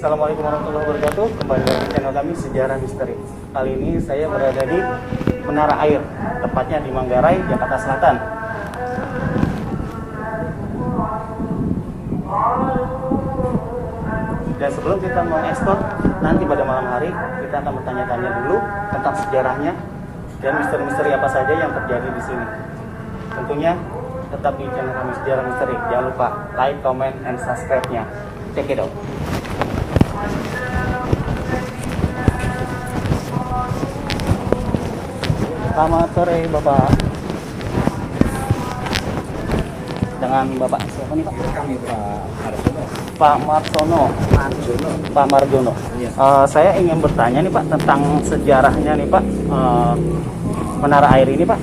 Assalamualaikum warahmatullahi wabarakatuh. Kembali lagi di channel kami Sejarah Misteri. Kali ini saya berada di Menara Air, tepatnya di Manggarai, Jakarta Selatan. Dan sebelum kita mengeksplor nanti pada malam hari, kita akan bertanya-tanya dulu tentang sejarahnya dan misteri-misteri apa saja yang terjadi di sini. Tentunya tetap di channel kami Sejarah Misteri. Jangan lupa like, comment, and subscribe-nya. Check it out. Selamat sore Bapak. Dengan Bapak siapa nih Pak? Kami Pak Marjono. Pak Marsono. Pak Marjono. Iya. Saya ingin bertanya nih Pak tentang sejarahnya nih Pak, Menara Air ini Pak.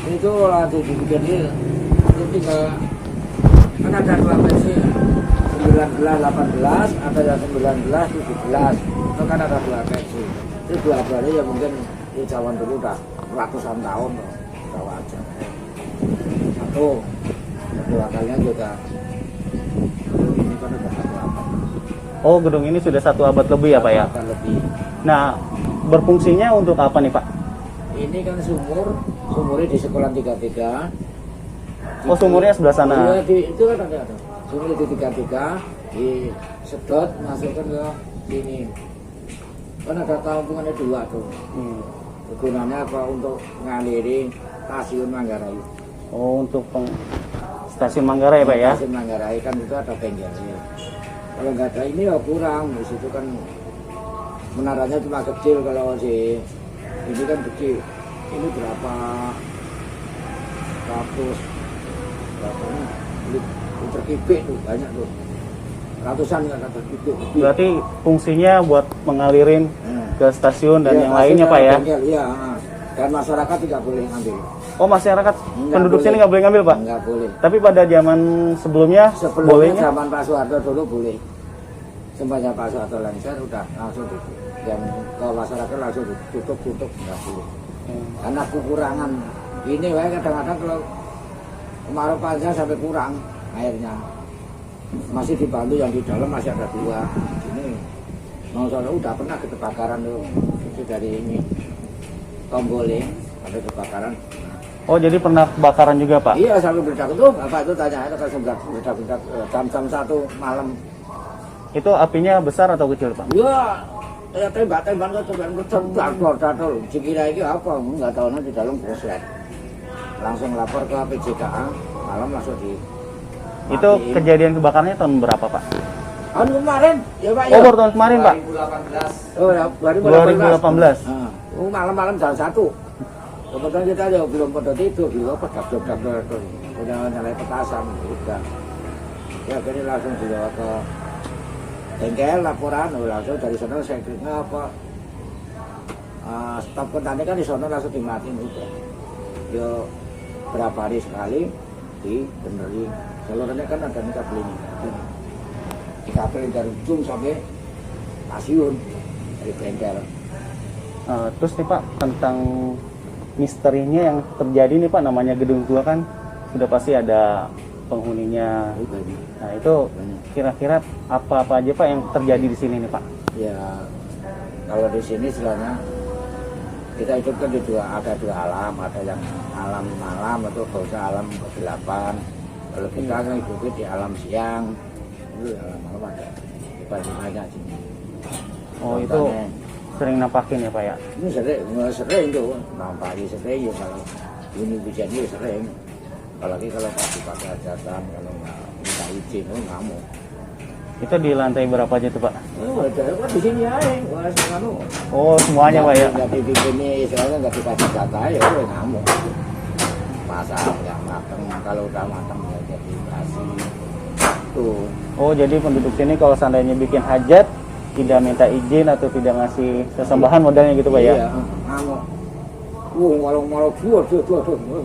Itu waktu dibikin itu tinggal kan ada dua versi 19, 18, ada yang 19, 17. Itu kan ada dua versi. Itu dua kali ya mungkin di zaman dulu udah ratusan tahun loh. Udah wajar. Satu, kedua kalinya juga ini kan udah satu abad. Oh, gedung ini sudah 1 abad lebih ya Pak ya? Abad lebih. Nah, berfungsinya untuk apa nih Pak? Ini kan sumurnya di sekolah 33. Oh, sumurnya sebelah sana. Iya, itu kan ada. Sumur di 33 disedot masukkan ke sini. Kan ada tampungannya 2 tuh. Gunanya apa? Untuk ngaliri stasiun Manggarai. Oh, untuk stasiun Manggarai Pak ya? Stasiun Manggarai kan itu ada bengkelnya. Kalau nggak ada ini ya kurang. Di situ kan menaranya cuma kecil, kalau si ini kan kecil. Ini berapa liter kubik tuh, banyak tuh, ratusan nggak kata kubik. Berarti fungsinya buat mengalirin ke stasiun dan yang lainnya Pak ya? Bengkel, iya. Dan masyarakat tidak boleh ngambil. Oh, masyarakat penduduk sini nggak boleh ngambil Pak? Nggak boleh. Tapi pada zaman sebelumnya bolehnya? Zaman Pak Soeharto dulu boleh. Semenjak Pak Soeharto lengser udah langsung tutup. Dan ke masyarakat langsung tutup nggak boleh. Karena kekurangan. Ini kadang-kadang kalau kemarau panjang sampai kurang airnya. Masih dibantu yang di dalam masih ada 2. Ini soalnya udah pernah kebakaran tuh. Itu dari ini Tomboleng ada kebakaran. Oh, jadi pernah kebakaran juga Pak? Iya, sampai berdak itu Bapak itu tanya itu kan berdak jam 1 malam. Itu apinya besar atau kecil Pak? Iya, ya tembak datul. Dikira ini apa? Enggak tahu nanti di dalam boslet. Langsung lapor ke PJKA, malam langsung di. Itu kejadian kebakarannya tahun berapa Pak? Tahun kemarin, ya Pak. Oh, baru tahun kemarin Pak? 2018. Oh, ya, 2018. 2018. Malam-malam jam 1. Kebetulan kita ya belum pada tidur, juga pedak-pedak udah nyalain petasan, udah. Ya, jadi langsung dibawa ke bengkel laporan, langsung dari sana sekretnya apa? Stop kontaknya kan di sana langsung dimatiin udah. Ya berapa hari sekali dibenerin. Salurannya kan ada nih kabelnya. Dikabelin dari ujung sampai stasiun dari bengkel. Terus nih Pak, tentang misterinya yang terjadi nih Pak, namanya gedung tua kan sudah pasti ada penghuninya. Nah, itu kira-kira apa-apa aja Pak yang terjadi di sini nih Pak? Ya, kalau di sini istilahnya kita hidup kan ada dua alam, ada yang alam malam atau bahasa alam kegelapan. Kalau kita kan hidup di alam siang, itu alam malam ada banyak sini. Oh, itu sering nampakin ya Pak ya? Ini sering tuh, nampaki sering ya kalau ini hujannya sering. Apalagi kalau pakai hajatan, kalau nggak minta izin, ngamuk. Itu di lantai berapa aja tuh Pak? Oh, ada di sini aja, Oh, semuanya Pak ya? Nggak dibikin nih, soalnya nggak dikasih data ya udah ngamuk. Masa nggak mateng, kalau udah mateng ya jadi kasih. Tuh. Oh, jadi penduduk sini kalau seandainya bikin hajat tidak minta izin atau tidak ngasih sesembahan modalnya gitu Pak ya? Iya, ngamuk. Walau dua,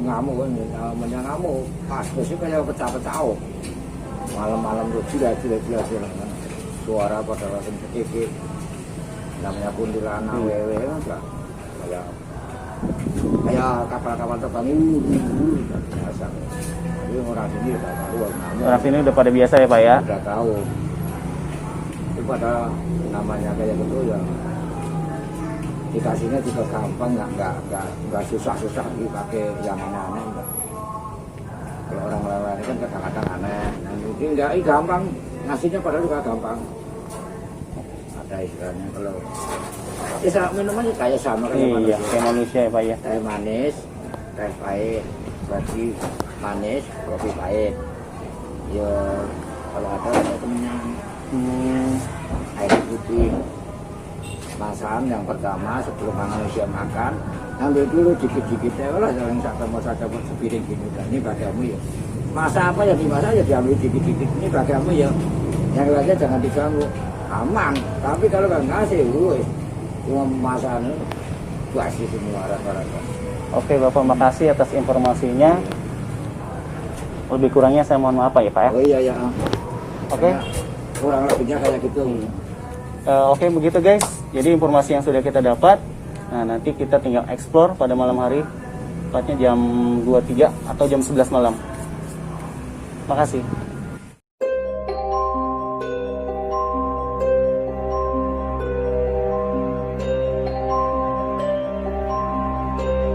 ngamuk kan, namanya ngamuk. Pas terusnya kayak pecah-pecah. Malam-malam tuh gila. Suara pada langsung kecil. Namanya kuntilanak, wewe kan kayak kapal-kapal terbang biasa. Tapi orang sini udah tahu, Orang sini udah pada biasa ya Pak ya? udah tahu. itu pada namanya kayak gitu ya dikasihnya juga gampang, nggak susah-susah dipakai yang aneh-aneh enggak. Kalau orang lain kan kadang-kadang aneh, nah, ini enggak, ini gampang ngasihnya padahal juga gampang. Ada istilahnya kalau minumannya kayak sama kayak manusia. Iya, kayak manusia ya Pak ya. Teh manis, teh pahit, kopi manis, kopi pahit. Ya kalau ada temennya air putih. Masakan yang pertama sebelum manusia makan, ambil dulu dikit-dikit ya lah, yang mau saja buat sepiring gini. Dan ini bagamu ya. Masa apa yang dimasak ya diambil dikit-dikit. Ini bagamu ya. Yang lainnya jangan diganggu. Aman. Tapi kalau nggak ngasih, cuma masakan basi semua rata-rata. Oke Bapak, makasih atas informasinya. Lebih kurangnya saya mohon maaf ya Pak ya. Oh iya ya. Oke. Kurang lebihnya kayak gitu. Oke begitu guys, jadi informasi yang sudah kita dapat. Nah nanti kita tinggal explore pada malam hari, tepatnya jam 23 atau jam 11 malam. Makasih.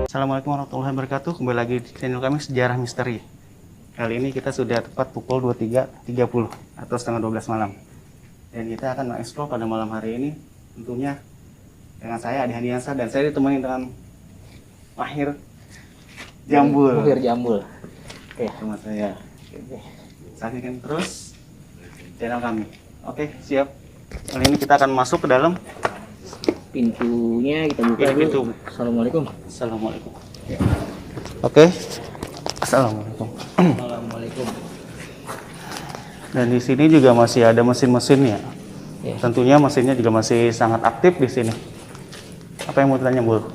Assalamualaikum warahmatullahi wabarakatuh. Kembali lagi di channel kami Sejarah Misteri. Kali ini kita sudah tepat pukul 23.30 atau setengah 12 malam. Dan kita akan mengeksplor pada malam hari ini tentunya dengan saya Adi Handiansa dan saya ditemani dengan Mahir Jambul. Mahir Jambul. Oke, sama saya. Saksikan terus channel kami. Oke, siap. Kali ini kita akan masuk ke dalam. Pintunya kita buka Ini dulu. pintu. Assalamualaikum. Assalamualaikum. Oke. Assalamualaikum. Assalamualaikum. Dan di sini juga masih ada mesin-mesinnya. Ya. Tentunya mesinnya juga masih sangat aktif di sini. Apa yang mau ditanya, Bu?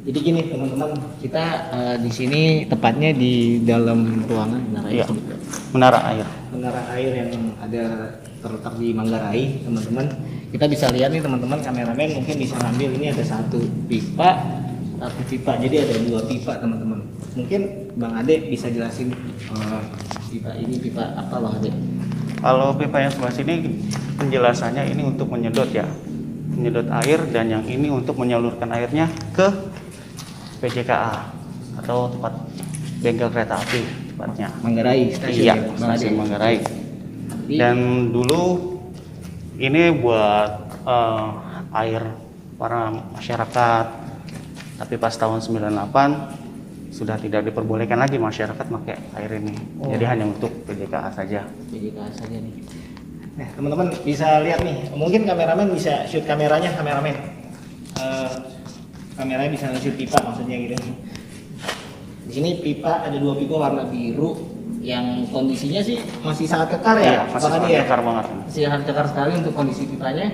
Jadi gini teman-teman, kita di sini tepatnya di dalam ruangan Iya. Menara air. menara air yang ada terletak di Manggarai, teman-teman. Kita bisa lihat nih teman-teman, kameramen mungkin bisa ngambil, ini ada satu pipa. Jadi ada dua pipa teman-teman. Mungkin Bang Ade bisa jelasin pipa ini pipa apa Bang Ade? Kalau pipa yang sebelah sini penjelasannya ini untuk menyedot ya, menyedot air, dan yang ini untuk menyalurkan airnya ke PJKA atau tempat bengkel kereta api tepatnya. Manggarai stasiun Iya, ya, Bang Ade? stasiun Manggarai. Jadi, Dan dulu ini buat air para masyarakat, tapi pas tahun 98 sudah tidak diperbolehkan lagi masyarakat pakai air ini. Oh. Jadi hanya untuk PJKA saja. PJKA saja nih. Nah teman-teman bisa lihat nih, mungkin kameramen bisa shoot kameranya, kameramen. Kameranya bisa shoot pipa maksudnya gitu. Di sini pipa ada dua pipa warna biru yang kondisinya sih masih sangat kekar ya, Iya, masih Bang Ade sangat ya? kekar banget. Masih sangat kekar sekali untuk kondisi pipanya.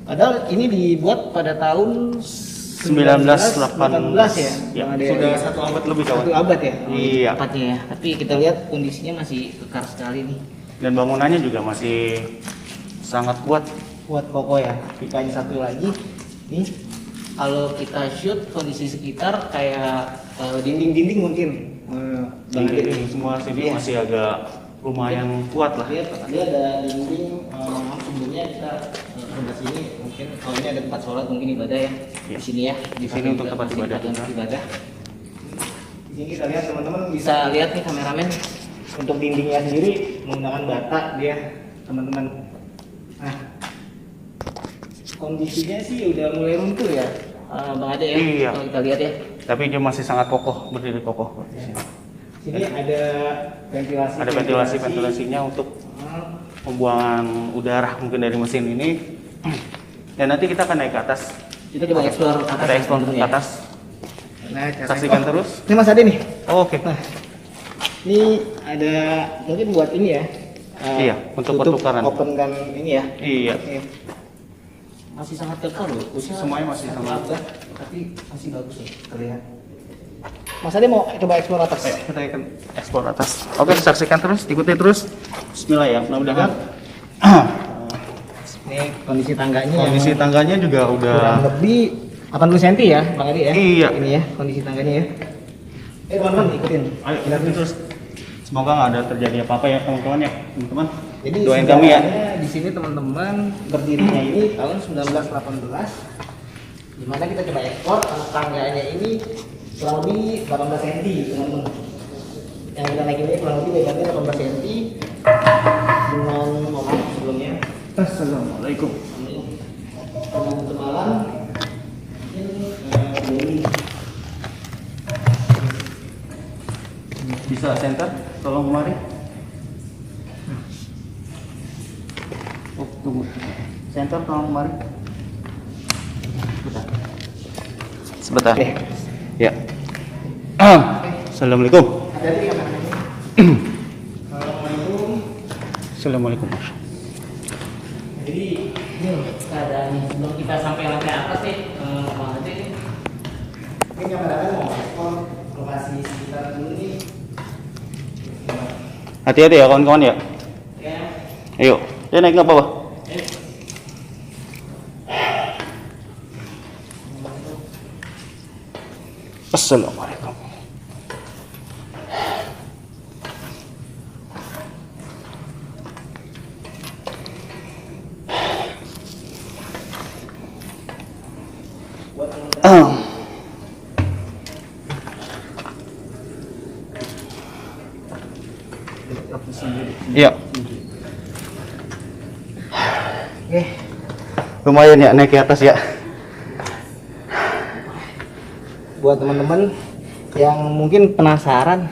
Padahal ini dibuat pada tahun 1918 ya, ya, Bang Ade. sudah satu abad lebih kawan. Satu abad ya? Iya. Tepatnya ya. Tapi kita lihat kondisinya masih kekar sekali nih. Dan bangunannya juga masih sangat kuat. Buat kokoh ya. Pipanya satu lagi. Nih, kalau kita shoot kondisi sekitar kayak dinding-dinding mungkin. Bang Ade. Ini semua sini Iya. masih agak lumayan kuat lah. Dia ada dinding. Sebelumnya kita sebelah sini mungkin kalau ini ada tempat sholat mungkin ibadah ya. Iya. Di sini ya. Di sini untuk tempat masih ibadah untuk juga. ibadah. Di sini kita lihat teman-teman bisa lihat nih kameramen untuk dindingnya sendiri menggunakan bata dia teman-teman. Nah, kondisinya sih udah mulai runtuh ya, Bang Ade ya. Iya. Kalau kita lihat ya. Tapi dia masih sangat kokoh, berdiri kokoh di sini. Sini ada ventilasi. Ada ventilasinya untuk pembuangan udara mungkin dari mesin ini. Dan nanti kita akan naik ke atas. Kita coba explore atas. Kita explore teman-teman ke ya. atas. Nah, Saksikan terus. Ini Mas Ade nih. Oh, oke. Nah, ini ada mungkin buat ini ya. Iya, untuk tutup, pertukaran. Open kan ini ya. Iya. Oke. Masih sangat kekal loh. Usia Semuanya masih sama. abad, tapi masih bagus ya terlihat. Mas Ade mau coba explore atas. Ayo, kita akan explore atas. Oke, saksikan terus, ikuti terus. Bismillah ya, mudah-mudahan. Ini kondisi tangganya. Kondisi yang tangganya juga udah kurang lebih 80 cm ya, Bang Ade ya. Iya. Ini ya kondisi tangganya ya. Teman-teman ikutin. Ayo, kita terus. Semoga nggak ada terjadi apa-apa ya teman-teman ya, teman-teman. Jadi Doain kami ya. di sini teman-teman berdirinya ini tahun 1918. Dimana kita coba ekspor, tangganya ini kurang lebih 18 cm teman-teman. Yang kita naik ini kurang lebih lebarnya 18 cm dengan mohon sebelumnya. Assalamualaikum. Dengan ketebalan ini Bisa center, tolong kemari. Oh, tunggu. Center, tolong kemari. Sebentar. Oke. Ya. Assalamualaikum. hati-hati ya Pak. Assalamualaikum. Assalamualaikum. Jadi ini keadaannya sebelum kita sampai lantai atas nih, Bang Haji nih. Ini kameramen mau ekspor lokasi sekitar dulu nih. Hati-hati ya kawan-kawan ya. Ya. Ayo, ya naik ke bawah. Assalamualaikum. Iya. Oke. Lumayan ya naik ke atas ya. Buat teman-teman yang mungkin penasaran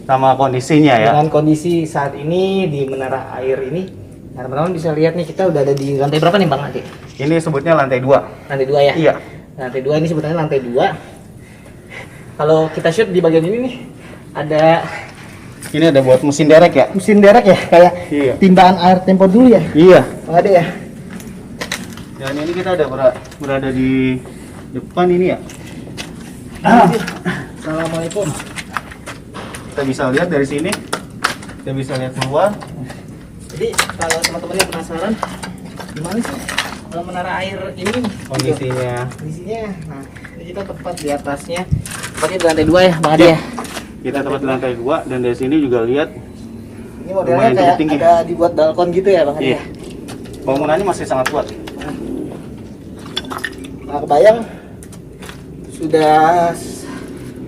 Sama kondisinya ya. dengan kondisi saat ini di menara air ini, nah, teman-teman bisa lihat nih kita udah ada di lantai berapa nih Bang Haji? Ini sebutnya lantai 2. Lantai 2 ya? Iya. Lantai 2 ini sebenarnya lantai 2. Kalau kita shoot di bagian ini nih ada Ini ada buat mesin derek ya. mesin derek ya, kayak Iya. timbaan air tempo dulu ya. Iya. Bang Ade ya. Dan ini kita ada berada di depan ini ya. Assalamualaikum. Kita bisa lihat dari sini. Kita bisa lihat keluar. Jadi kalau teman-teman yang penasaran, gimana sih kalau menara air ini Kondisinya. kondisinya? Nah, ini kita tepat di atasnya. Tepatnya di lantai 2 ya, Bang Ade ya. Kita tepat di lantai 2 dan dari sini juga lihat Ini modelnya lumayan kayak cukup tinggi. ada dibuat balkon gitu ya, Bang Ade. Iya. Bangunannya masih sangat kuat. Nah, kebayang sudah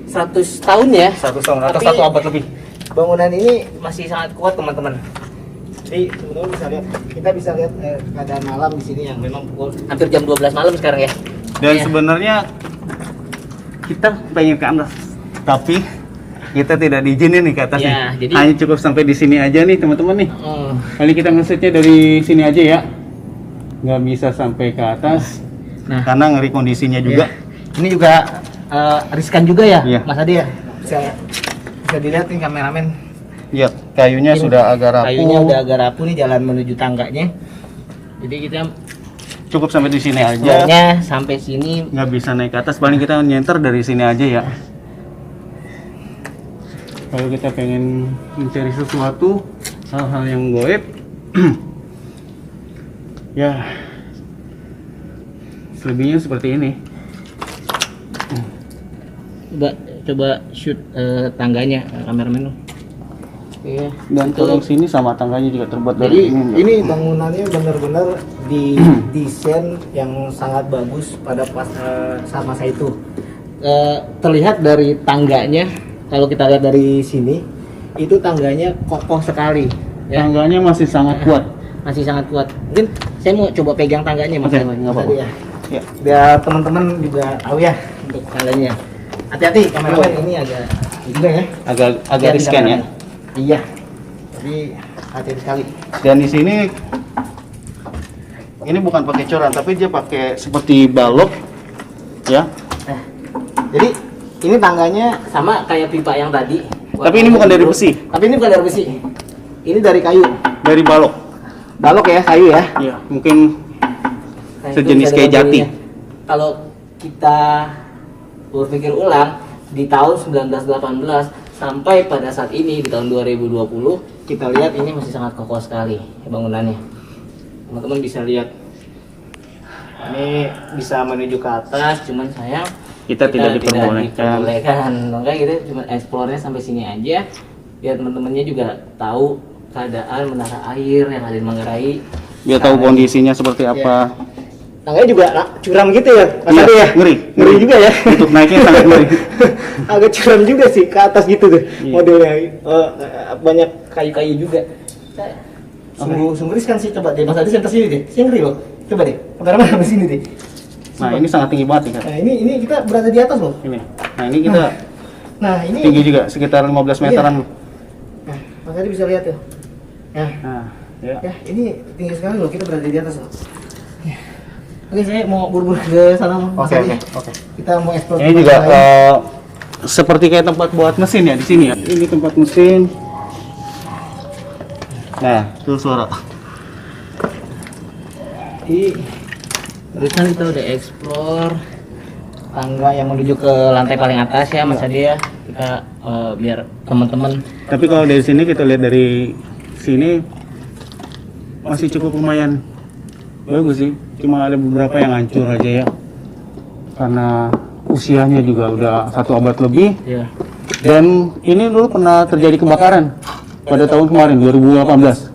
100 tahun ya. 1 tahun atau Tapi 1 abad lebih. bangunan ini masih sangat kuat, teman-teman. Jadi teman-teman bisa lihat, kita bisa lihat keadaan malam di sini yang memang pukul hampir jam 12 malam sekarang ya. Dan Ya. sebenarnya kita pengen ke atas, tapi kita tidak diizinin nih ke atas Ya, nih. jadi- Hanya cukup sampai di sini aja nih teman-teman nih. Oh, Kali kita nge-shootnya dari sini aja ya, nggak bisa sampai ke atas nah, karena ngeri kondisinya juga. ini juga riskan juga ya, Iya. Mas Ade ya. Bisa dilihat nih kameramen. Iya, kayunya Ini sudah agak rapuh. Kayunya udah agak rapuh nih jalan menuju tangganya. Jadi kita Cukup sampai di sini aja, explore-nya sampai sini. nggak bisa naik ke atas. Paling kita nyenter dari sini aja ya. Kalau kita pengen mencari sesuatu, hal-hal yang goib, ya selebihnya seperti ini. Coba shoot tangganya kameramen lo. Oke. Dan Itu- kalau sini sama tangganya juga terbuat Jadi dari ini. ini bangunannya benar-benar di desain yang sangat bagus pada saat masa itu. Terlihat dari tangganya, kalau kita lihat dari sini, itu tangganya kokoh sekali. Ya. Tangganya masih sangat kuat. Masih sangat kuat. Mungkin saya mau coba pegang tangganya Mas Oke, Mas nggak apa-apa. Ade ya. Ya. Biar teman-teman juga tahu ya untuk tangganya. Hati-hati kameramen, ini agak juga ya. Agak Hati-hati riskan ya. kameramen. Iya. Jadi hati-hati sekali. Dan di sini ini bukan pakai coran, tapi dia pakai seperti balok, ya. Nah, jadi ini tangganya sama kayak pipa yang tadi. Tapi ini bukan dari besi. Tapi ini bukan dari besi. Ini dari kayu. Dari balok. Balok ya, kayu ya. Ya, mungkin Nah, itu sejenis bisa kayak dilihat jati. ya. Kalau kita berpikir ulang di tahun 1918 sampai pada saat ini di tahun 2020, kita lihat ini masih sangat kokoh sekali bangunannya. Teman-teman bisa lihat. Ini bisa menuju ke atas, cuman sayang Kita tidak diperbolehkan. diperbolehkan. Makanya kita cuma explore-nya sampai sini aja. biar teman-temannya juga tahu keadaan menara air yang ada di Manggarai. Biar tahu kondisinya seperti apa. Tangganya juga curam gitu ya, Mas Iya, Ade ya? Ngeri juga ya. Untuk naiknya sangat ngeri. Agak curam juga sih ke atas gitu tuh Iya. modelnya. Banyak kayu-kayu juga. Sungguh riskan sih, coba deh Mas Ade sentuh sini deh. Saya ngeri loh. Coba deh, kameramen sampai sini deh. Nah, ini sangat tinggi banget nih, Kak. Nah, ini kita berada di atas loh. Ini. Nah, ini kita Nah, ini tinggi juga sekitar 15 meteran. Nah, Mas Ade bisa lihat tuh. Nah, Nah, ya. ya ini tinggi sekali loh, kita berada di atas loh. Ya. Oke, saya mau buru-buru ke sana Mas Oke, Ade. oke. Kita mau eksplor. Ini juga seperti kayak tempat buat mesin ya di sini ya. Ini tempat mesin. Nah, tuh suara. Barusan kita udah explore tangga yang menuju ke lantai paling atas ya Mas Ade ya. Kita biar teman-teman. Tapi kalau dari sini kita lihat dari sini masih cukup lumayan bagus sih. Cuma ada beberapa yang hancur aja ya. Karena usianya juga udah 1 abad lebih. Ya. Dan ini dulu pernah terjadi kebakaran pada tahun kemarin 2018.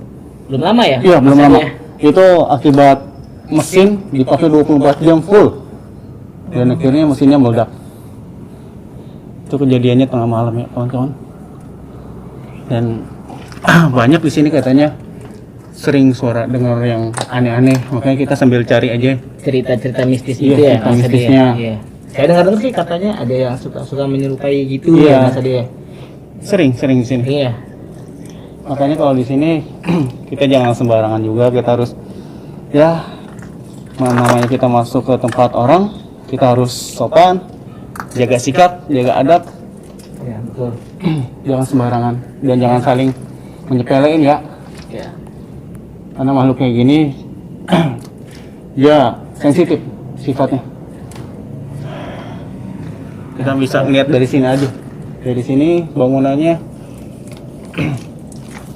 Belum lama ya? Iya, belum Mas Ade lama. ya? Itu akibat mesin dipakai 24 jam full. Dan akhirnya mesinnya meledak. Itu kejadiannya tengah malam ya, kawan-kawan. Dan banyak di sini katanya sering suara dengar yang aneh-aneh, makanya kita sambil cari aja. Cerita-cerita mistis Iya, itu ya cerita Mas Ade mistisnya. ya? Iya. Saya dengar sih katanya ada yang suka menyerupai gitu Iya. ya Mas Ade ya? Sering di sini. Iya. Makanya kalau di sini kita jangan sembarangan juga, kita harus ya namanya kita masuk ke tempat orang, kita harus sopan, jaga sikap, jaga adab, Iya, betul. jangan sembarangan dan jangan saling menyepelein ya. Iya. Karena makhluk kayak gini ya sensitif sifatnya. Kita bisa lihat dari sini aja. Dari sini bangunannya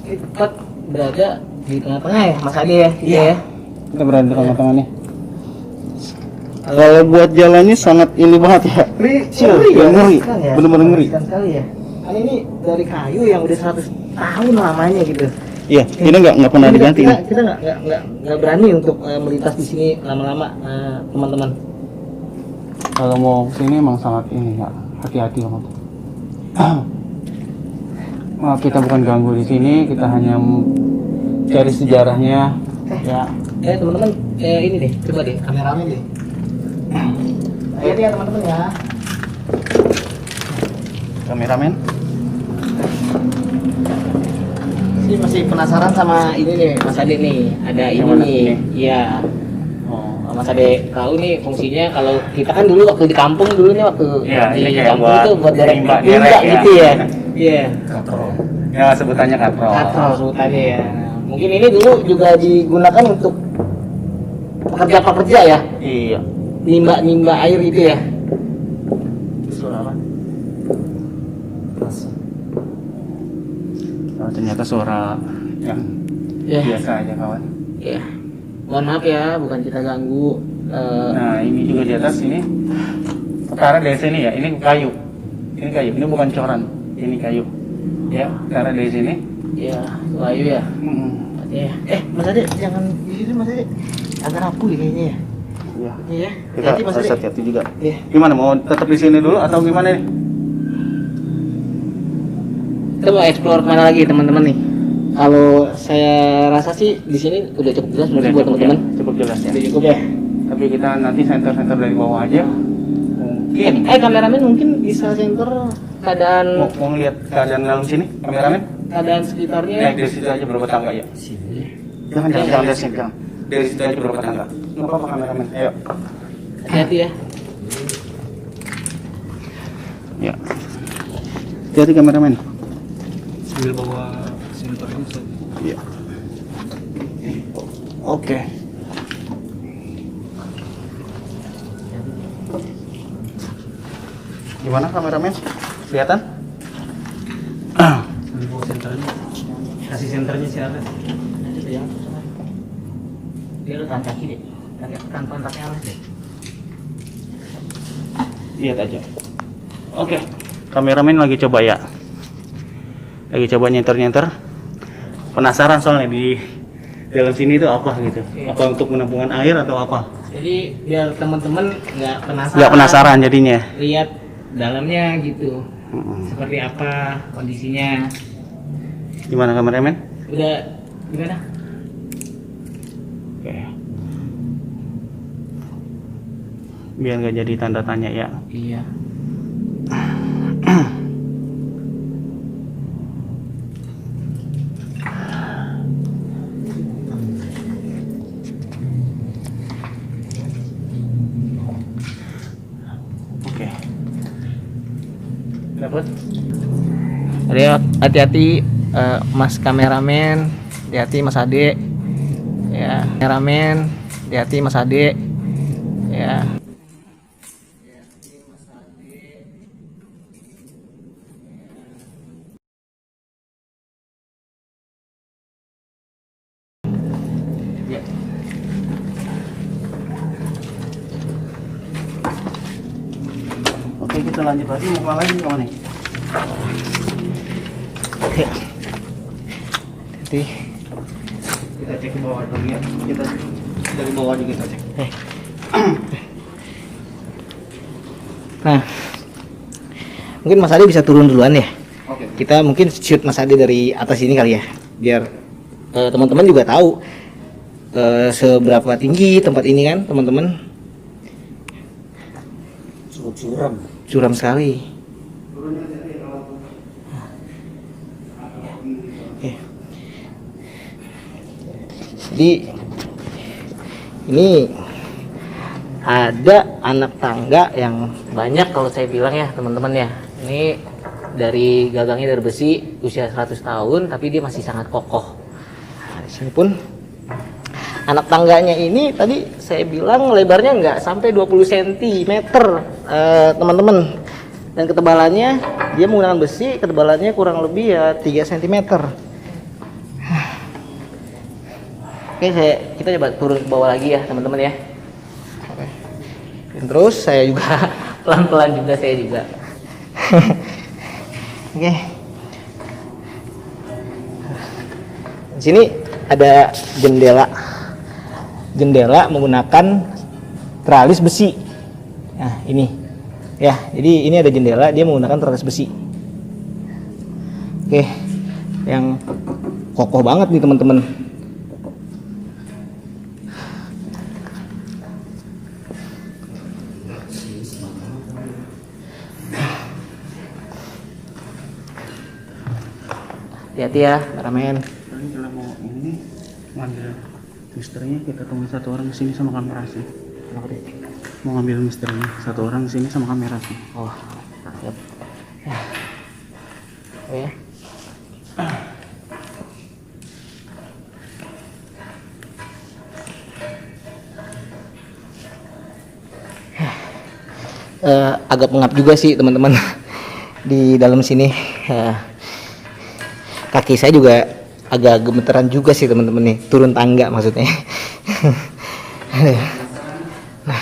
Ini tempat berada di tengah-tengah ya Mas Ade ya? Iya ya. kita berada di tengah-tengah nih. Kalau buat jalannya sangat ini banget ya. Ngeri Ya, ngeri. Riskan ya? Bener-bener ngeri. Riskan sekali ya. Karena ini dari kayu yang udah 100 tahun lamanya gitu. Iya, ini nggak pernah Kita- diganti. Kita nggak berani untuk melintas di sini lama-lama teman-teman. Kalau mau sini emang sangat ini ya, hati-hati banget. Maaf kita bukan ganggu di sini, kita hanya cari sejarahnya. Ya, Teman-teman ini deh, coba deh kameramen deh. Ayo ya teman-teman ya. kameramen. Ini masih penasaran sama ini nih Mas Ade nih. Ada Yang ini mana nih. ini? Iya. Oh, Mas Ade tahu nih fungsinya kalau kita kan dulu waktu di kampung dulu nih waktu Iya, di ini kayak kampung buat itu buat derek nimba nimba ya. gitu ya. Iya. katrol. Ya sebutannya katrol. Katrol sebutannya ya. Mungkin ini dulu juga digunakan untuk pekerja-pekerja ya. Iya. Nimba air itu ya. Suara apa? Oh, ternyata suara yang Ya. biasa aja kawan. Ya. Mohon maaf ya, bukan kita ganggu. Nah ini juga di atas ini ketara dari sini ya. Ini kayu. Ini kayu. Ini bukan coran. Ini kayu. Ya, ketara dari sini. Ya, kayu ya. Ya. Mas Ade jangan di sini Mas Ade. Agak rapuh ya kayaknya ya. Iya. Iya. Kita Hati-hati, Mas harus Ade. hati-hati juga. Iya. Gimana mau tetap di sini dulu atau gimana nih? Kita mau explore kemana lagi teman-teman nih? Kalau saya rasa sih di sini udah cukup jelas Udah buat cukup teman-teman. ya? Cukup jelas ya. Udah cukup ya. Tapi kita nanti center-center dari bawah aja. Mungkin Kameramen mungkin bisa center mau, keadaan mau ngeliat keadaan dalam sini, kameramen? keadaan sekitarnya. Naik dari situ aja berapa tangga ya? Sini. Jangan dari sini, jangan. Dari situ aja berapa tangga? Nggak apa-apa kameramen. Ayo. Hati-hati ya. Ya. Hati-hati kameramen. Sambil bawa center ini. Iya. Oke. Gimana kameramen? Kelihatan? Sambil bawa senternya. Kasih senternya siapa? Dia letak kaki deh. Tekan kontaknya alas deh. Lihat aja. Oke. Kameramen lagi coba ya. Lagi coba nyenter-nyenter. Penasaran soalnya di dalam sini itu apa gitu. Iya. Apa untuk penampungan air atau apa? Jadi biar teman-teman nggak penasaran. Nggak penasaran jadinya. Lihat dalamnya gitu. Mm-mm. Seperti apa kondisinya. Gimana kameramen? Udah gimana? Oke. Biar nggak jadi tanda tanya ya. Iya. Oke. Dapat? Ada hati-hati Mas kameramen, hati-hati Mas Ade. Ya, kameramen, hati-hati Mas Ade. Ya. Ya. Oke, kita lanjut lagi. Mau kemana lagi kemana nih? Ya. Hati. Kita cek ke bawah dulu ya. Kita dari bawah juga kita cek. Nah, mungkin Mas Ade bisa turun duluan ya. Oke. Kita mungkin shoot Mas Ade dari atas ini kali ya, biar teman-teman juga tahu seberapa tinggi tempat ini kan, teman-teman. Curam. Curam sekali. Oke. Jadi ini ada anak tangga yang banyak kalau saya bilang ya teman-teman ya. Ini dari gagangnya dari besi, usia 100 tahun tapi dia masih sangat kokoh. Nah, di sini pun anak tangganya ini tadi saya bilang lebarnya nggak sampai 20 cm teman-teman, dan ketebalannya dia menggunakan besi, ketebalannya kurang lebih ya 3 cm. Oke, kita coba turun ke bawah lagi ya teman-teman ya. Oke. Dan terus saya juga pelan-pelan juga saya juga. Oke. Di sini ada jendela menggunakan teralis besi. Nah, ini. Ya, jadi ini ada jendela, dia menggunakan teralis besi. Oke. Yang kokoh banget nih, teman-teman. Hati-hati ya, kameramen. Tadi kalau mau ini ngambil misterinya, kita tunggu satu orang di sini sama kamera sih. Mau ngambil misterinya satu orang di sini sama kamera sih. Oh, siap. Oh ya. Agak pengap juga sih teman-teman di dalam sini. Kaki saya juga agak gemeteran juga sih teman-teman nih, turun tangga maksudnya. Nah,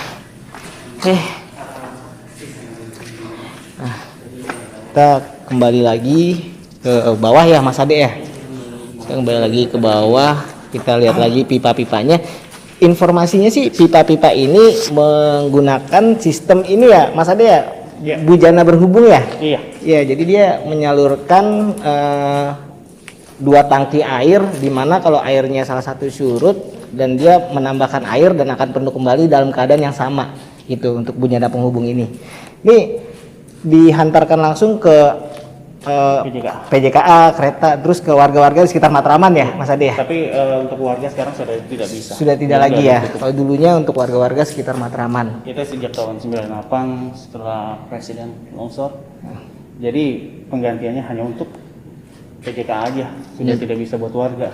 nah, kita kembali lagi ke bawah ya Mas Ade ya. Kita kembali lagi ke bawah, kita lihat lagi pipa-pipanya. Informasinya sih pipa-pipa ini menggunakan sistem ini ya Mas Ade ya, Ya. bujana berhubung ya. Iya. Ya, jadi dia menyalurkan 2 tangki air, di mana kalau airnya salah satu surut dan dia menambahkan air dan akan penuh kembali dalam keadaan yang sama gitu untuk bujana penghubung ini. Ini dihantarkan langsung ke PJKA kereta, terus ke warga-warga di sekitar Matraman ya Mas Ade ya. Tapi untuk warga sekarang sudah tidak bisa. Sudah tidak lagi ya. Kalau dulunya untuk warga-warga sekitar Matraman. Kita sejak tahun 98 setelah Presiden longsor, jadi penggantiannya hanya untuk PJK aja, sudah tidak bisa buat warga.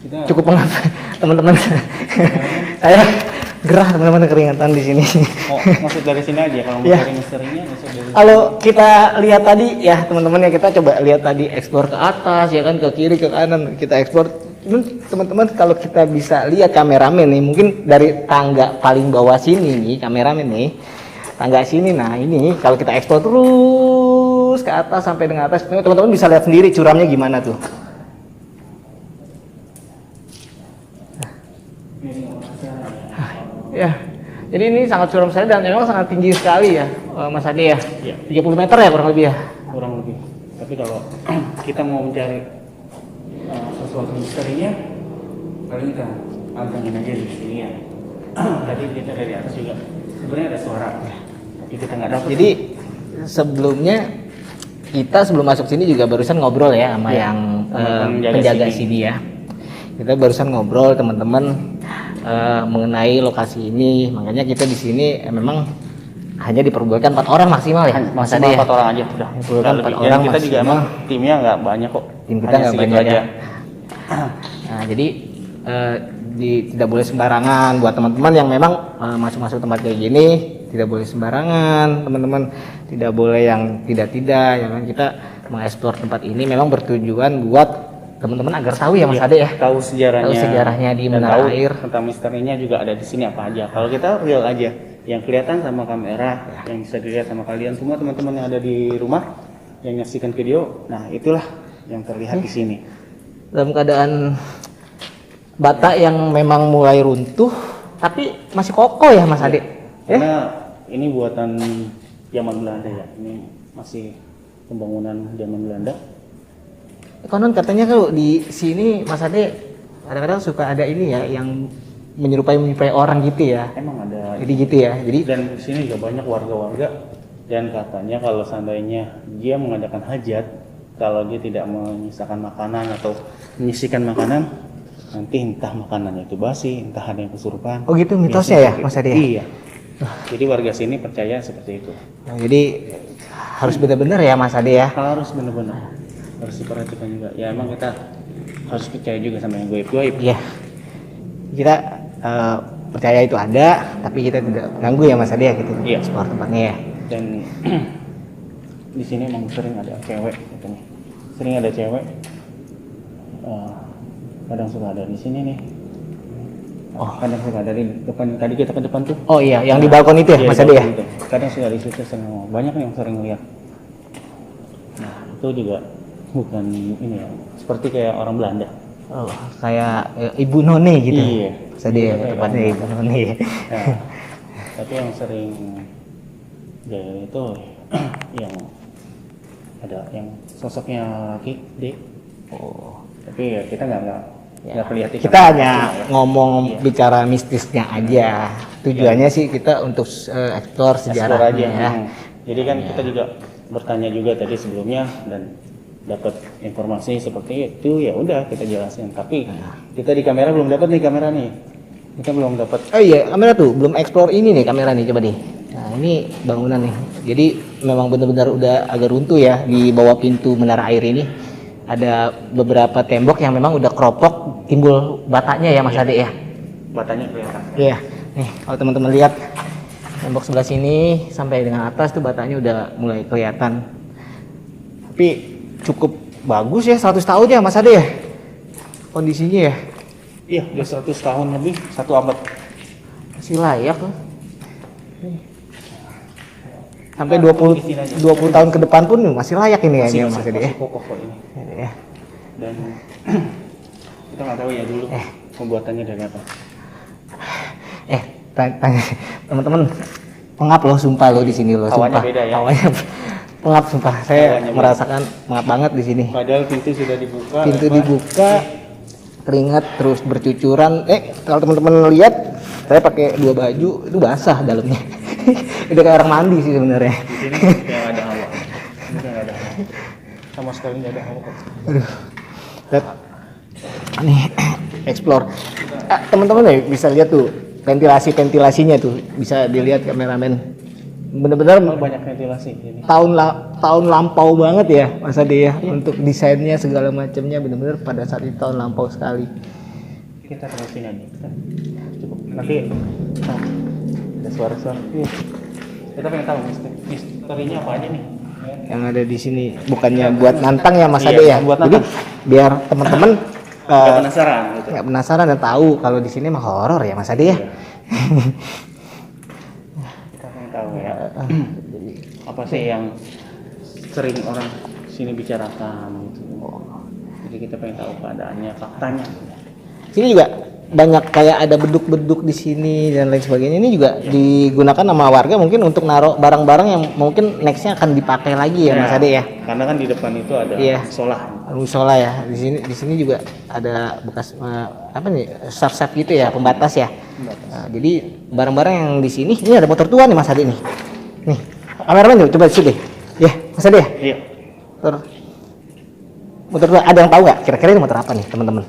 Kita Cukup pengap teman-teman. Saya gerah teman-teman, keringatan di sini. maksud dari sini aja kalau mau Ya. cari misterinya masuk dari Kalau kita lihat tadi ya teman-teman ya, kita coba lihat tadi eksplor ke atas ya kan, ke kiri ke kanan kita eksplor. Teman-teman kalau kita bisa lihat kameramen nih, mungkin dari tangga paling bawah sini nih kameramen nih, tangga sini, nah ini kalau kita eksplor terus terus ke atas sampai dengan atas. Teman-teman bisa lihat sendiri curamnya gimana tuh. Ya, jadi ini sangat curam sekali dan memang sangat tinggi sekali ya, Mas Ade ya. Iya. 30 meter ya kurang lebih ya. Kurang lebih. Tapi kalau kita mau mencari sesuatu misterinya, paling kita pantengin aja di sini ya. Tadi kita dari atas juga sebenarnya ada suara, tapi kita nggak dapat. Jadi sebelumnya kita sebelum masuk sini juga barusan ngobrol ya sama Ya, yang sama penjaga sini. sini ya. Kita barusan ngobrol teman-teman mengenai lokasi ini. Makanya kita di sini memang hanya diperbolehkan 4 orang maksimal ya, Mas Ade ya. 4 orang aja sudah. Diperbolehkan Nggak 4 lebih. orang Dan kita juga maksimal. emang timnya nggak banyak kok. Tim kita Hanya nggak segitu banyak aja. ya. Nah, jadi tidak boleh sembarangan buat teman-teman yang memang masuk-masuk tempat kayak gini, tidak boleh sembarangan, teman-teman. Tidak boleh yang tidak-tidak, ya kan. Kita mengeksplor tempat ini memang bertujuan buat teman-teman agar tahu ya Mas Ade ya. Tahu sejarahnya. Tahu sejarahnya di dan Menara tahu Air. tentang misterinya juga ada di sini apa aja. Kalau kita real aja, yang kelihatan sama kamera, yang bisa dilihat sama kalian semua teman-teman yang ada di rumah yang menyaksikan video, nah itulah yang terlihat di sini. Dalam keadaan bata yang memang mulai runtuh, tapi masih kokoh ya Mas Ade. Karena ini buatan zaman Belanda ya. Ini masih pembangunan zaman Belanda. Konon katanya kalau di sini Mas Ade kadang-kadang suka ada ini ya yang menyerupai orang gitu ya. Emang ada. Jadi gitu ya. Jadi Dan di sini juga banyak warga-warga dan katanya kalau seandainya dia mengadakan hajat, kalau dia tidak menyisakan makanan atau menyisikan makanan, nanti entah makanannya itu basi, entah ada yang kesurupan. Oh gitu mitosnya ya, Biasanya Mas seperti Ade? itu. Iya. Jadi warga sini percaya seperti itu. nah, jadi harus benar-benar ya Mas Ade ya. Harus benar-benar harus diperhatikan juga. Ya emang kita harus percaya juga sama yang goib-goib. Iya. Kita percaya itu ada, tapi kita tidak ganggu ya Mas Ade ya gitu. Iya. Explore tempatnya ya. Dan di sini emang sering ada cewek katanya. Sering ada cewek. Kadang suka ada di sini nih. Oh. Kadang suka ada di depan, tadi kita ke depan tuh. Oh iya, yang di balkon itu ya Iya, Mas di Ade ya. balkon itu. Kadang suka di situ sering banyak yang sering lihat. Nah itu juga bukan ini ya, seperti kayak orang Belanda. Oh, kayak Ibu None gitu. Iya. Mas Ade ya, Iya, tepatnya iya. Ibu None ya. Nah, tapi yang sering gaya itu yang ada yang sosoknya laki D. Oh. Tapi ya kita nggak kelihatan. Kita hanya ngomong bicara mistisnya aja. Tujuannya sih kita untuk explore Explore sejarahnya aja. ya. Jadi kan kita juga bertanya juga tadi sebelumnya dan dapat informasi seperti itu, ya udah kita jelasin. Tapi kita di kamera belum dapat nih kamera nih. Kita belum dapat. Oh iya, kamera tuh belum explore ini nih kamera nih, coba deh. Nah, ini bangunan nih. Jadi memang benar-benar udah agak runtuh ya di bawah pintu Menara Air ini. Ada beberapa tembok yang memang udah keropok, timbul batanya ya Mas Ade ya. Batanya kelihatan. Iya. Nih, kalau teman-teman lihat tembok sebelah sini sampai dengan atas tuh batanya udah mulai kelihatan. Tapi cukup bagus ya, 100 tahun ya Mas Ade ya. Kondisinya ya. Iya, udah 100 tahun lebih, 1 abad. Masih layak tuh. Sampai 20 tahun ke depan pun masih layak ini ya Mas Ade ya. Masih kokoh kok ini. Ya. Dan kita nggak tahu ya dulu pembuatannya dari apa. Tanya teman-teman, pengap loh sumpah loh di sini loh. Hawanya Sumpah. beda ya? Hawanya pengap sumpah. Saya Hawanya beda. merasakan pengap banget di sini. Padahal pintu sudah dibuka. Pintu lebar. dibuka, keringat terus bercucuran. Kalau teman-teman lihat, saya pakai 2 baju itu basah dalamnya. Udah kayak orang mandi sih sebenarnya. Di sini kayak nggak ada hawa. Ini kayak nggak ada hawa. Sama sekali nggak ada hawa kok. Aduh. Lihat. Nih, explore. Teman-teman ya bisa lihat tuh ventilasinya tuh, bisa dilihat kameramen. Bener-bener Oh, banyak ventilasi di sini. tahun lampau banget ya Mas Ade ya, untuk desainnya segala macamnya bener-bener pada saat itu tahun lampau sekali. Kita terusin aja. Cukup. Nanti ada suara-suara. Kita pengen tahu misterinya apa aja nih. Yang ada di sini bukannya buat nantang ya Mas Iya, Ade ya. buat Jadi nantang. biar teman-teman Nggak penasaran gitu. nggak penasaran dan tahu kalau di sini mah horor ya Mas Ade ya. Kita pengen tahu ya. Apa sih yang sering orang sini bicarakan gitu. Jadi kita pengen tahu keadaannya, faktanya. Sini juga banyak kayak ada beduk-beduk di sini dan lain sebagainya. Ini juga digunakan sama warga mungkin untuk naruh barang-barang yang mungkin nextnya akan dipakai lagi ya Mas Ade ya. Karena kan di depan itu ada musola. Musola ya. Di sini juga ada bekas apa nih? Saf-saf gitu ya, pembatas ya. Nah, jadi barang-barang yang di sini ini ada motor tua nih Mas Ade nih. Nih, kameramen tuh coba sini deh. Ya, Mas Ade ya? Iya. Motor tua, ada yang tahu nggak? Kira-kira ini motor apa nih teman-teman?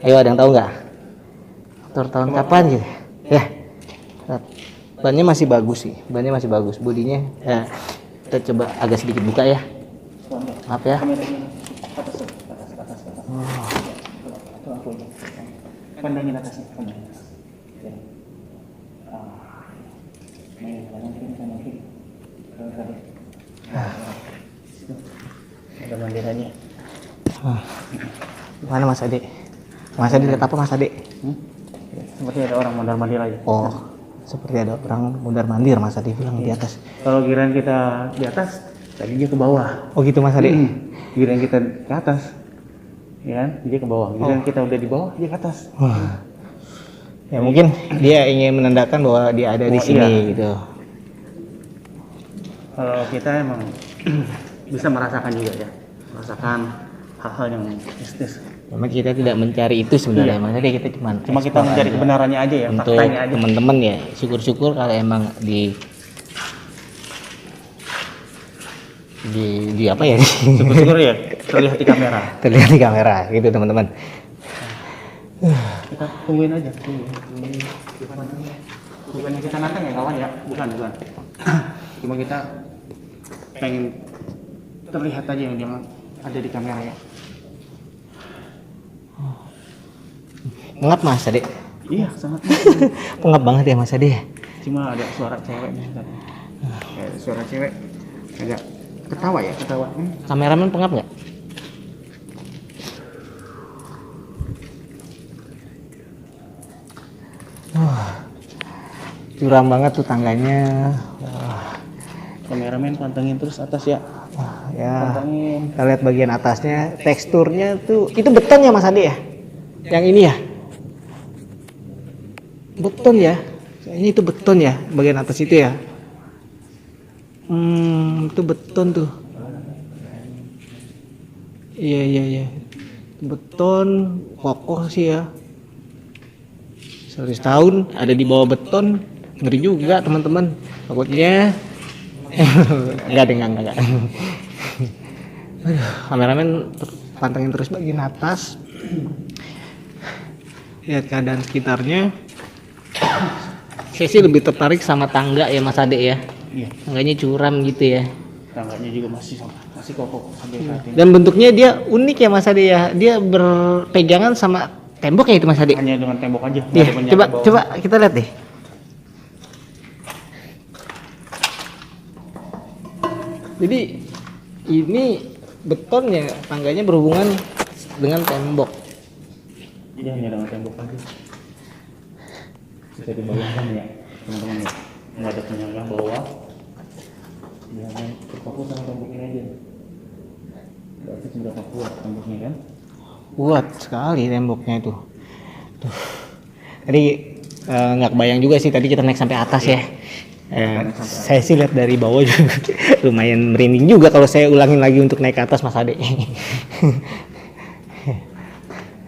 Ayo, ada yang tahu nggak? Motor tahun kapan gitu? Ya, bannya masih bagus sih, bannya masih bagus, bodinya. Ya, kita coba agak sedikit buka ya. Maaf ya. Pandangin atasnya. Ada mandirannya. Mana Mas Ade? Mas Ade lihat apa Mas Ade? Seperti ada orang mondar-mandir aja. Oh, seperti ada orang mondar-mandir Mas Ade bilang di atas. Kalau giliran kita di atas, tadi dia ke bawah. Oh gitu Mas Ade? Giliran kita ke atas, ya kan? Dia ke bawah. Giliran kita udah di bawah, dia ke atas. Wah. Ya mungkin dia ingin menandakan bahwa dia ada di sini gitu. Kalau kita emang bisa merasakan juga ya, merasakan hal-hal yang mistis. Memang kita tidak mencari itu sebenarnya, Mas Ade, kita Cuma kita mencari kebenarannya aja ya, untuk faktanya aja. teman-teman ya. Syukur-syukur kalau emang di apa ya? Syukur-syukur ya terlihat di kamera. Terlihat di kamera gitu teman-teman. Kita tungguin aja. Bukannya kita nantang ya kawan ya, bukan. Cuma kita pengen terlihat aja yang dia ada di kamera ya. Pengap Mas Ade? Iya, sangat. Pengap banget ya Mas Ade. Cuma ada suara cewek nih tadi. Kayak suara cewek agak ketawa ya, ketawa. Kameramen pengap nggak? Curam banget tuh tangganya. Kameramen pantengin terus atas ya. Ya. Pantengin. Kita lihat bagian atasnya, teksturnya tuh itu beton ya Mas Ade ya? Yang ini ya? Beton ya? Kayaknya itu beton ya, bagian atas itu ya? Itu beton tuh. Iya. Beton, kokoh sih ya. 100 tahun ada di bawah beton, ngeri juga teman-teman. Takutnya enggak. Aduh, kameramen pantengin terus bagian atas. Lihat keadaan sekitarnya. Saya sih lebih tertarik sama tangga ya Mas Ade ya. Iya. Tangganya curam gitu ya. Tangganya juga masih kokoh sampai saat ini. Dan bentuknya dia unik ya Mas Ade ya. Dia berpegangan sama tembok ya itu Mas Ade. Hanya dengan tembok aja. Iya. Coba kita lihat deh. Jadi ini betonnya, tangganya berhubungan dengan tembok. Jadi hanya dengan tembok aja. Bisa dibayangkan ya teman-teman ya. Nggak ada penyangga bawah. Dia hanya terfokus sama tembok ini aja. Berarti seberapa kuat temboknya kan? Kuat sekali temboknya itu. Tuh. Tadi nggak kebayang juga sih tadi kita naik sampai atas ya. Saya sih lihat dari bawah juga lumayan merinding juga kalau saya ulangin lagi untuk naik ke atas Mas Ade.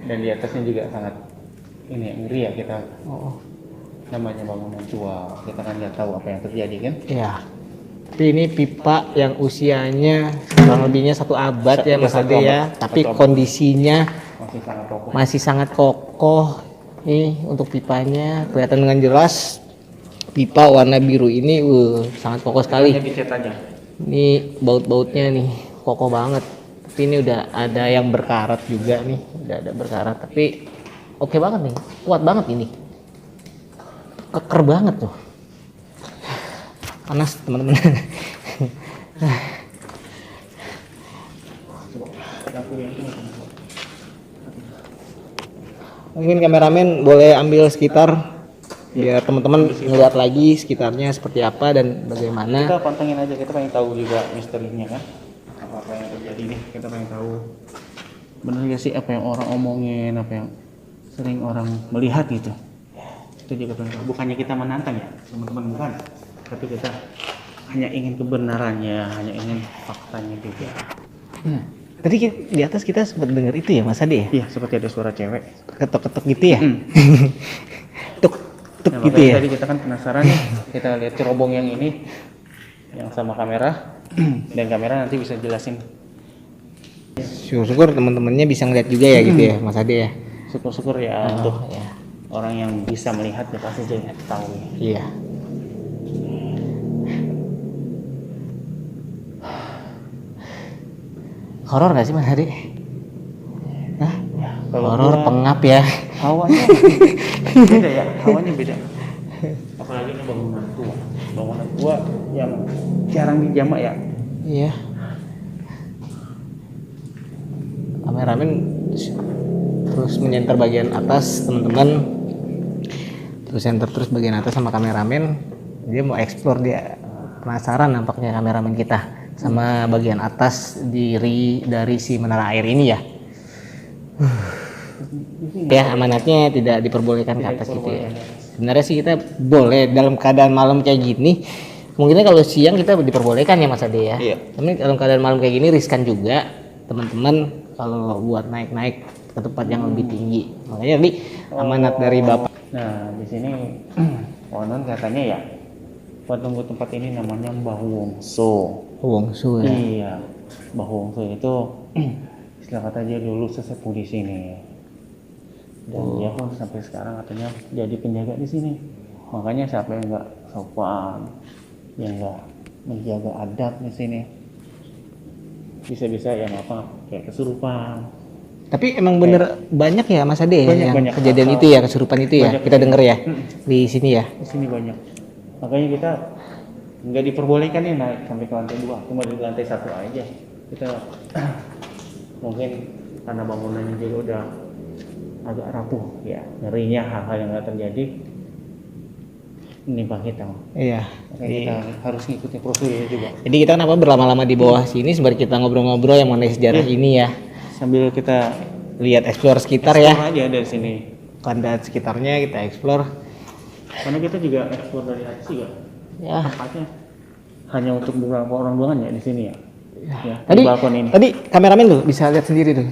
Dan di atasnya juga sangat ini ya, ngeri ya kita. Namanya bangunan tua, kita kan nggak tahu apa yang terjadi kan? Iya. Tapi ini pipa yang usianya kurang lebihnya 1 abad ya Mas Ade ya. Tapi kondisinya masih sangat kokoh. Nih untuk pipanya kelihatan dengan jelas. Pipa warna biru ini sangat kokoh sekali. Ini baut-bautnya nih kokoh banget. Tapi ini udah ada yang berkarat juga nih, udah ada berkarat. Tapi oke banget nih, kuat banget ini. Keker banget tuh. Panas teman-teman. Mungkin kameramen boleh ambil sekitar biar teman-teman ngeliat lagi sekitarnya seperti apa dan bagaimana. Kita pantengin aja, kita pengen tahu juga misterinya kan. kita pengen tahu benar gak sih apa yang orang omongin, apa yang sering orang melihat gitu. Itu juga pengen tahu. Bukannya kita menantang ya teman-teman, bukan, tapi kita hanya ingin kebenarannya, hanya ingin faktanya juga. Tadi di atas kita sempat dengar itu ya Mas Ade ya? Iya, seperti ada suara cewek Ketok-ketok gitu ya? Tuk tuk nah, gitu makanya ya? tadi kita kan penasaran nih, kita lihat cerobong yang ini yang sama kamera dan kamera nanti bisa jelasin. Syukur-syukur teman-temannya bisa ngeliat juga ya gitu ya Mas Ade ya? Syukur-syukur ya untuk ya. orang yang bisa melihat ya pasti jadi tahu. Iya. Horor gak sih Mas Ade? Hah? Ya, kalau Horor gua- pengap ya? hawanya beda ya, hawanya beda. Apalagi ini bangunan tua yang jarang dijamah ya. Iya. Kameramen terus menyenter bagian atas teman-teman, terus center terus bagian atas sama kameramen, dia mau explore, dia penasaran nampaknya kameramen kita sama bagian atas dari si menara air ini ya. Ya amanatnya tidak diperbolehkan ke atas gitu ya. Sebenarnya sih kita boleh dalam keadaan malam kayak gini. Mungkinnya kalau siang kita diperbolehkan ya Mas Ade ya. Iya. Tapi dalam keadaan malam kayak gini riskan juga teman-teman kalau buat naik-naik ke tempat yang lebih tinggi. Makanya tadi amanat dari Bapak. Nah, di sini konon katanya ya, penunggu tempat ini namanya Mbah Wongso. Wongsu ya. Iya, Mbah Wongso itu istilah kata dia dulu sesepuh di sini. Dan dia pun sampai sekarang katanya jadi penjaga di sini. Makanya siapa yang nggak sopan, yang nggak menjaga adab di sini, bisa-bisa yang apa kayak kesurupan. Tapi emang bener banyak ya Mas Ade ya Banyak. yang kejadian itu ya, kesurupan itu ya. Banyak. Kita denger ya di sini ya. Di sini banyak. Makanya kita nggak diperbolehkan nih naik sampai ke lantai 2, cuma di lantai 1 aja. Kita mungkin karena bangunannya juga udah agak rapuh ya, ngerinya hal-hal yang nggak terjadi menimpa kita. Iya. Makanya kita harus ngikutin prosedur juga. Jadi kita kenapa berlama-lama di bawah sini sembari kita ngobrol-ngobrol yang mengenai sejarah ini ya. Sambil kita Lihat explore sekitar ya. explore aja dari sini. Kandat sekitarnya kita explore. Karena kita juga explore dari atas juga. Ya. Tempatnya hanya untuk beberapa orang doang ya di sini ya. Ya, Tadi di balkon ini. tadi kameramen tuh bisa lihat sendiri tuh.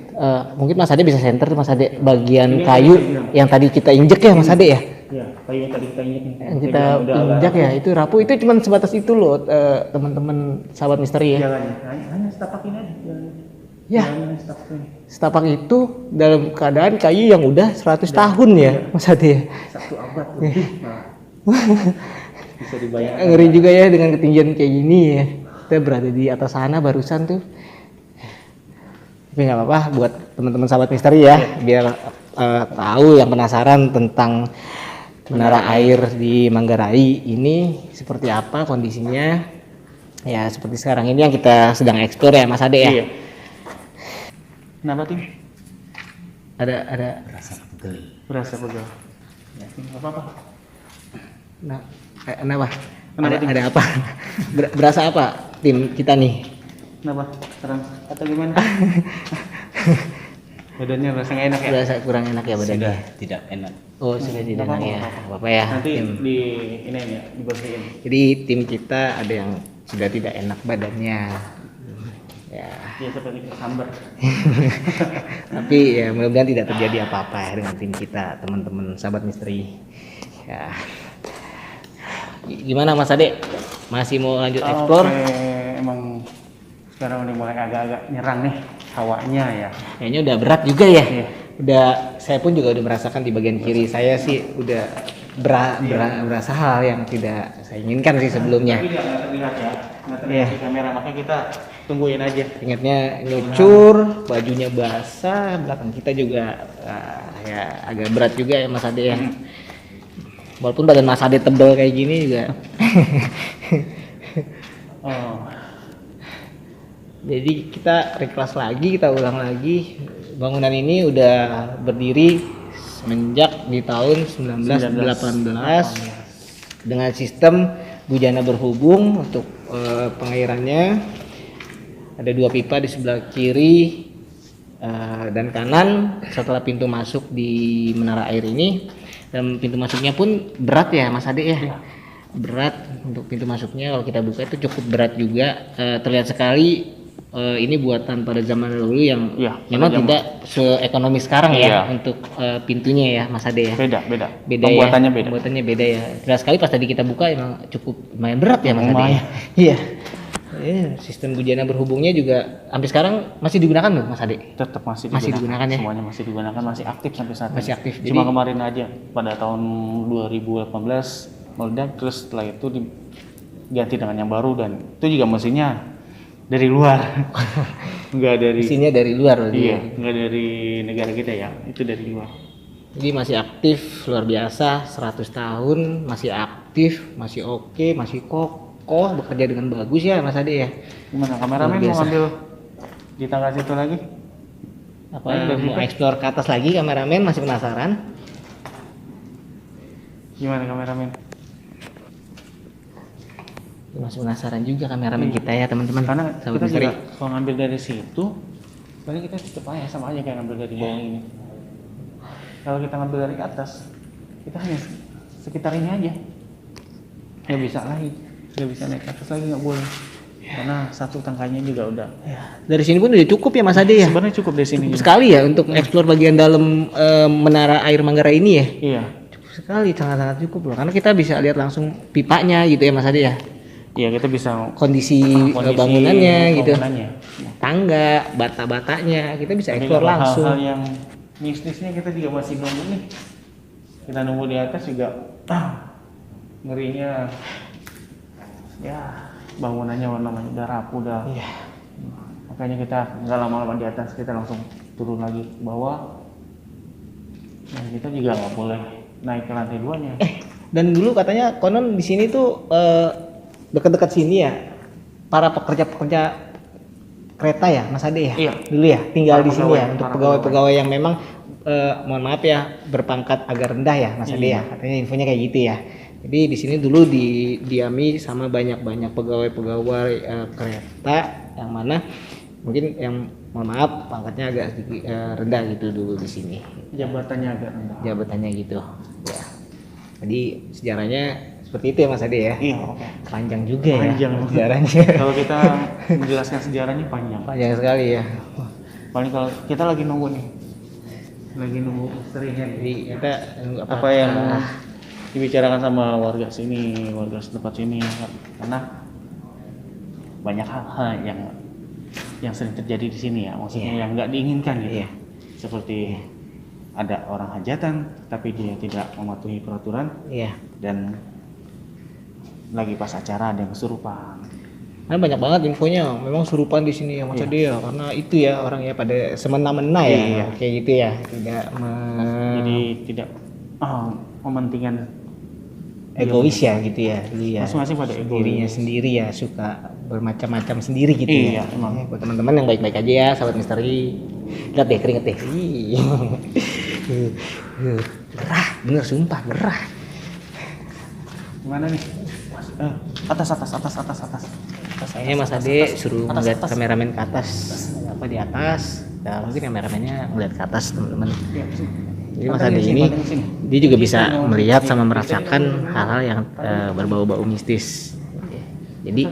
Mungkin Mas Ade bisa center tuh Mas Ade bagian Ini kayu yang yang tadi kita injek ya Mas Ade ya. Ya, kayu yang tadi kita injek nih. Yang kita injak ya itu rapuh, itu cuma sebatas itu loh teman-teman sahabat misteri ya. Jalannya hanya setapak ini aja. Jalannya. Ya. Jalannya setapak ini. Setapak itu dalam keadaan kayu yang udah 100 tahun ya Mas Ade ya. 1 abad lebih. Nah, bisa dibayangkan. Ngeri juga ya dengan ketinggian kayak gini ya. Kita berada di atas sana barusan tuh. Tapi nggak apa-apa buat teman-teman sahabat misteri ya, biar tahu yang penasaran tentang menara air di Manggarai ini seperti apa kondisinya. Ya seperti sekarang ini yang kita sedang eksplor ya Mas Ade ya. Iya. Kenapa tim? Ada Berasa pegel. Ya, nggak apa-apa. nah, kenapa? Kenapa, Tim? Ada apa? Berasa apa tim kita nih? Kenapa? Sekarang atau gimana? Badannya rasa nggak enak ya? Berasa kurang enak ya badannya. Sudah tidak enak. Oh sudah tidak Nggak enak ya. apa-apa. Apa ya? Nanti Tim. di ini ya, dibersihin. Jadi tim kita ada yang sudah tidak enak badannya. Ya. Ya seperti kesambar. Tapi ya mudah-mudahan tidak terjadi apa-apa ya dengan tim kita, teman-teman sahabat misteri. Ya. Gimana Mas Ade? Masih mau lanjut explore? Oke, emang sekarang udah mulai agak-agak nyerang nih hawanya ya. Kayaknya udah berat juga ya. Iya. Udah, saya pun juga udah merasakan di bagian kiri saya sih udah berasa hal yang tidak saya inginkan sih sebelumnya. Tapi nggak terlihat ya, nggak terlihat Iya. di kamera, makanya kita tungguin aja. Ingatnya nyucur, bajunya basah, belakang kita juga ya agak berat juga ya Mas Ade ya. Walaupun badan Mas Ade tebel kayak gini juga. Oh, Jadi kita reklas lagi, kita ulang lagi. Bangunan ini udah berdiri semenjak di tahun 1918 dengan sistem bujana berhubung untuk pengairannya. Ada 2 pipa di sebelah kiri dan kanan setelah pintu masuk di menara air ini. Dan pintu masuknya pun berat ya Mas Ade ya. Berat untuk pintu masuknya, kalau kita buka itu cukup berat juga. Terlihat sekali ini buatan pada zaman dahulu yang memang tidak seekonomis sekarang ya untuk pintunya ya Mas Ade ya. Beda Pembuatannya beda. Pembuatannya beda ya. Terlihat sekali pas tadi kita buka emang cukup lumayan berat ya Mas Ade ya. Iya. Sistem bujana berhubungnya juga sampai sekarang masih digunakan loh Mas Ade. Tetap masih digunakan ya. Semuanya masih digunakan, masih aktif sampai saat ini. Masih aktif. Cuma kemarin aja pada tahun 2018 meledak, terus setelah itu diganti dengan yang baru dan itu juga mesinnya dari luar. Enggak dari mesinnya dari luar loh. Iya, enggak dari negara kita ya. Itu dari luar. Jadi masih aktif luar biasa, 100 tahun masih aktif, masih oke, masih kokoh, bekerja dengan bagus ya Mas Ade ya. Gimana kameramen mau ngambil di tangga situ lagi? Apa mau explore ke atas lagi kameramen, masih penasaran? Gimana kameramen? Masih penasaran juga kameramen kita ya teman-teman. Karena Sahabat kita misteri. juga kalau ngambil dari situ, berarti kita tetap aja sama aja kayak ngambil dari bawah ini. Kalau kita ngambil dari atas, kita hanya sekitar ini aja. Nggak bisa lagi, nggak bisa naik ke atas lagi, nggak boleh. Karena satu tangkanya juga udah. Dari sini pun udah cukup ya Mas Ade ya. Sebenarnya cukup dari sini. Cukup sekali ya untuk eksplor bagian dalam menara air Manggarai ini ya. Iya. Cukup sekali, sangat-sangat cukup loh. Karena kita bisa lihat langsung pipanya gitu ya Mas Ade ya. Iya, kita bisa Kondisi bangunannya gitu. bangunannya. Tangga, bata-batanya, kita bisa eksplor langsung. Hal-hal yang mistisnya kita juga masih nunggu nih. Kita nunggu di atas juga ngerinya. Ya, bangunannya namanya udah rapuh udah. Iya. Makanya kita nggak lama-lama di atas, kita langsung turun lagi ke bawah. Dan kita juga nggak boleh naik ke lantai 2-nya. Dan dulu katanya konon di sini tuh dekat-dekat sini ya para pekerja-pekerja kereta ya Mas Ade ya. Iya. Dulu ya tinggal Para di sini pegawai, ya untuk para pegawai-pegawai yang memang mohon maaf ya berpangkat agak rendah ya Mas Ade ya. Katanya infonya kayak gitu ya. Jadi di sini dulu didiami sama banyak-banyak pegawai-pegawai kereta yang mana mungkin yang mohon maaf pangkatnya agak sedikit rendah gitu dulu di sini. Jabatannya agak rendah. Jabatannya gitu. Ya. Jadi sejarahnya seperti itu ya Mas Ade ya. Iya, oke. Panjang juga Panjang. ya sejarahnya. Kalau kita menjelaskan sejarahnya panjang. Panjang sekali ya. Paling kalau kita lagi nunggu nih. Lagi nunggu misterinya. Jadi kita Apa yang dibicarakan sama warga sini, warga setempat sini, karena banyak hal-hal yang sering terjadi di sini ya, maksudnya yang nggak diinginkan gitu. Seperti ada orang hajatan tapi dia tidak mematuhi peraturan, dan lagi pas acara ada yang kesurupan. Karena banyak banget infonya, memang surupan di sini ya Mas Ade ya, karena itu ya orangnya pada semena-mena ya, kayak gitu ya, tidak Jadi tidak mementingkan egois ya gitu ya, masing-masing pada ego dirinya sendiri ya, suka bermacam-macam sendiri gitu Iya, ya. emang. Buat teman-teman yang baik-baik aja ya, sahabat misteri. Lihat deh keringet deh. Gerah, bener sumpah gerah. Gimana nih? Atas. Kayaknya Mas Ade suruh melihat kameramen ke atas, apa di atas. Nah, mungkin kameramennya melihat ke atas teman-teman. Jadi Mas Ade ini dia juga bisa melihat sama merasakan hal-hal yang berbau-bau mistis. Jadi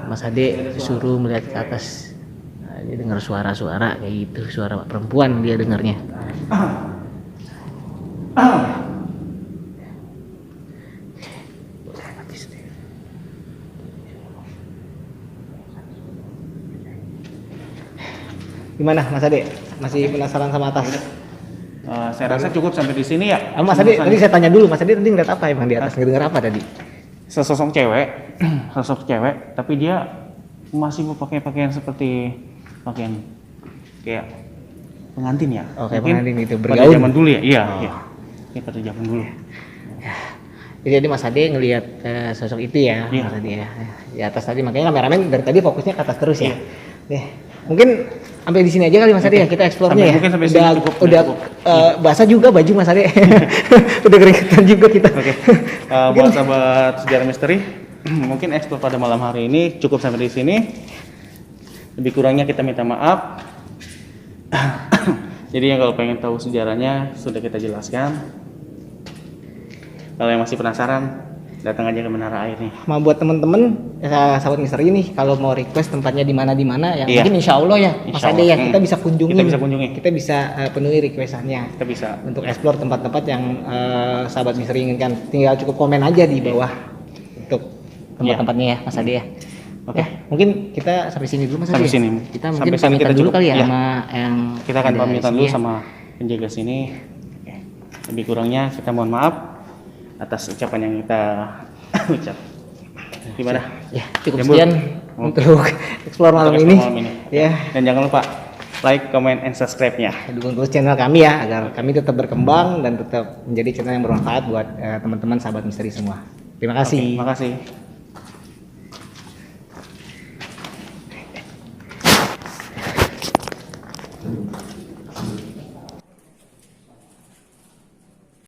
Mas Ade suruh melihat ke atas. Nah, dia dengar suara-suara kayak gitu, suara perempuan dia dengarnya. Gimana Mas Ade? Masih penasaran sama atas? Saya rasa cukup sampai di sini ya. Mas Ade, tadi saya tanya dulu, Mas Ade tadi ngeliat apa emang di atas? Ngedenger apa tadi? Sosok cewek, tapi dia masih pakai pakaian seperti pakaian kayak pengantin ya. Oh, kayak Mungkin pengantin itu, pada bergaun. zaman dulu ya. Iya. Ya, pada zaman dulu. Jadi Mas Ade ngelihat sosok itu ya, Mas Ade ya. Di atas tadi, makanya kameramen dari tadi fokusnya ke atas terus ya. Mungkin sampai di sini aja kali Mas Ade ya, kita eksplornya ya. Mungkin sampai sini udah basah juga baju Mas Ade. Udah keringetan juga kita. Buat sahabat sejarah misteri, mungkin eksplor pada malam hari ini cukup sampai di sini. Lebih kurangnya kita minta maaf. Jadi yang kalau pengen tahu sejarahnya sudah kita jelaskan. Kalau yang masih penasaran, datang aja ke Menara Air nih. Mau buat temen-temen sahabat misteri nih, kalau mau request tempatnya di mana yang Iya. mungkin insya Allah ya Mas Insya Ade ya, Allah. kita bisa kunjungi. Kita bisa kunjungi. Kita bisa penuhi requestannya Kita bisa. untuk explore tempat-tempat yang sahabat misteri inginkan. Tinggal cukup komen aja di bawah untuk tempat-tempatnya ya Mas Ade ya. Oke. Ya, mungkin kita sampai sini dulu Mas Ade. Sampai sini. Kita Sampai mungkin sini pamitan kita dulu cukup. kali ya Iya. sama yang Kita akan ada pamitan di dulu sini ya. sama penjaga sini. Lebih kurangnya kita mohon maaf atas ucapan yang kita ucap. Gimana? Ya, cukup Jambul. sekian untuk explore malam Untuk ini. explore malam ini. Ya. Dan jangan lupa like, comment, and subscribe-nya. Dukung terus channel kami ya agar kami tetap berkembang dan tetap menjadi channel yang bermanfaat buat teman-teman sahabat misteri semua. Terima kasih. Terima kasih.